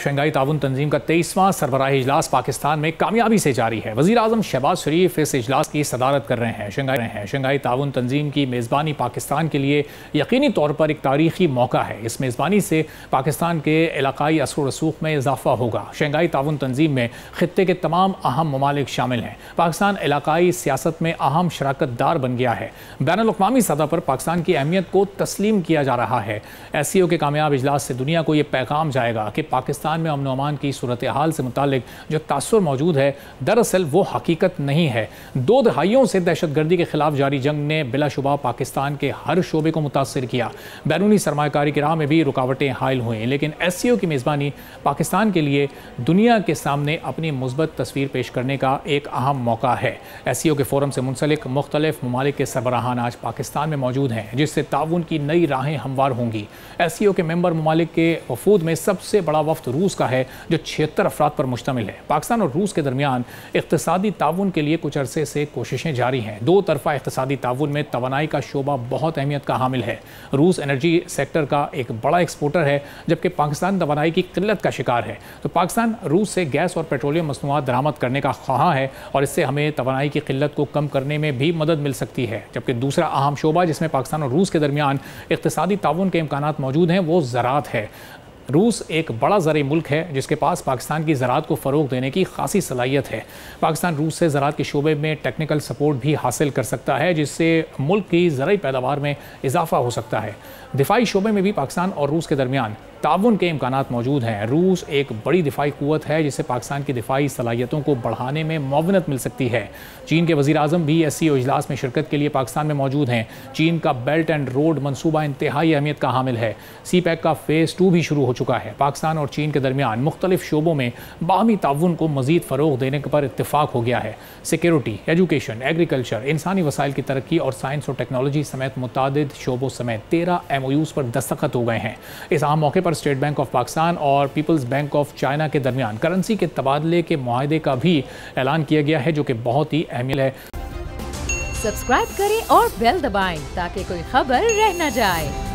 Shanghai ताउन तंजीम का 23वां सरबराही इजलास पाकिस्तान में कामयाबी से जारी है। वज़ीर आज़म शहबाज शरीफ इस इजलास की सदारत कर रहे हैं। शंघाई ताउन तंजीम की मेज़बानी पाकिस्तान के लिए यकीनी तौर पर एक तारीखी मौका है। इस मेज़बानी से पाकिस्तान के इलाकाई असर रसूख में इजाफा होगा। शंघाई ताउन तंजीम में खित्ते के तमाम अहम ममालिक शामिल हैं। पाकिस्तान इलाकाई सियासत में अहम शराकत दार बन गया है। बैनुल-अक़वामी सतह पर पाकिस्तान की अहमियत को तस्लीम किया जा रहा है। SCO के कामयाब इजलास से दुनिया को ये पैगाम जाएगा कि पाकिस्तान में अमन व अमान की सूरत हाल से मुतालिक जो तासुर मौजूद है, दरअसल वो हकीकत नहीं है। 2 दहाइयों से दहशतगर्दी के खिलाफ जारी जंग ने बिलाशुबा पाकिस्तान के हर शोबे को मुतासर किया। बैरूनी सरमायाकारी की राह में भी रुकावटें हायल हुई, लेकिन SCO की मेज़बानी पाकिस्तान के लिए दुनिया के सामने अपनी मुस्बत तस्वीर पेश करने का एक अहम मौका है। SCO के फोरम से मुंसलिक मुख्तलिफ ममालिक के सरबराहान आज पाकिस्तान में मौजूद हैं, जिससे ताउन की नई राहें हमवार होंगी। SCO के मेंबर ममालिक के वफूद में सबसे बड़ा वफ्द रूस का है, जो 76 अफराद पर मुश्तमिल है। पाकिस्तान और रूस के दरमियान इक़्तिसादी ताउन के लिए कुछ अरसे से कोशिशें जारी हैं। 2 तरफ़ा इक़्तिसादी ताउन में तवानाई का शोबा बहुत अहमियत का हामिल है। रूस एनर्जी सेक्टर का एक बड़ा एक्सपोर्टर है, जबकि पाकिस्तान तवानाई की किल्लत का शिकार है। तो पाकिस्तान रूस से गैस और पेट्रोलियम मसनूआत दरामद करने का ख्वाहां है, और इससे हमें तवानाई की किल्लत को कम करने में भी मदद मिल सकती है। जबकि दूसरा अहम शोबा जिसमें पाकिस्तान और रूस के दरमियान इक़्तिसादी ताउन के इम्कानात मौजूद हैं, वो ज़राअत है। रूस एक बड़ा ज़राई मुल्क है, जिसके पास पाकिस्तान की ज़राअत को फ़रोग देने की खासी सलाहियत है। पाकिस्तान रूस से ज़राअत के शोबे में टेक्निकल सपोर्ट भी हासिल कर सकता है, जिससे मुल्क की ज़राई पैदावार में इजाफा हो सकता है। दिफाई शोबे में भी पाकिस्तान और रूस के दरमियान ताउन के इम्कानात मौजूद हैं। रूस एक बड़ी दिफाई क़ुव्वत है, जिससे पाकिस्तान की दिफाई सलाहियतों को बढ़ाने में मुआवनत मिल सकती है। चीन के वज़ीर आज़म भी SCO इजलास में शिरकत के लिए पाकिस्तान में मौजूद हैं। चीन का बेल्ट एंड रोड मनसूबा इंतहाई अहमियत का हामिल है। CPEC का फ़ेज़ 2 भी शुरू हो चुका है। पाकिस्तान और चीन के दरमियान मुख्तलिफ शोबों में बाहमी ताउन को मज़ीद फ़रोग देने पर इत्तेफाक हो गया है। सिक्योरिटी, एजुकेशन, एग्रीकल्चर, इंसानी वसाइल की तरक्की और साइंस और टेक्नोलॉजी समेत मुतादिद शोबों समेत 13 MOUs पर दस्तखत हो गए हैं। इस अहम मौके पर स्टेट बैंक ऑफ पाकिस्तान और पीपल्स बैंक ऑफ चाइना के दरमियान करेंसी के तबादले के मुआहदे का भी ऐलान किया गया है, जो कि बहुत ही अहमियत है। सब्सक्राइब करें और बेल दबाएं ताकि कोई खबर रह न जाए।